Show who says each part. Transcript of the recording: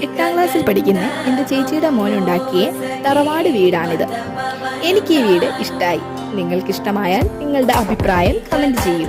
Speaker 1: 8ാം ക്ലാസ്സിൽ പഠിക്കുന്ന എൻ്റെ ചേച്ചിയുടെ മോനുണ്ടാക്കിയ തറവാട് വീടാണിത്. എനിക്ക് ഈ വീട് ഇഷ്ടമായി. നിങ്ങൾക്കിഷ്ടമായാൽ നിങ്ങളുടെ അഭിപ്രായം കമൻറ്റ് ചെയ്യൂ.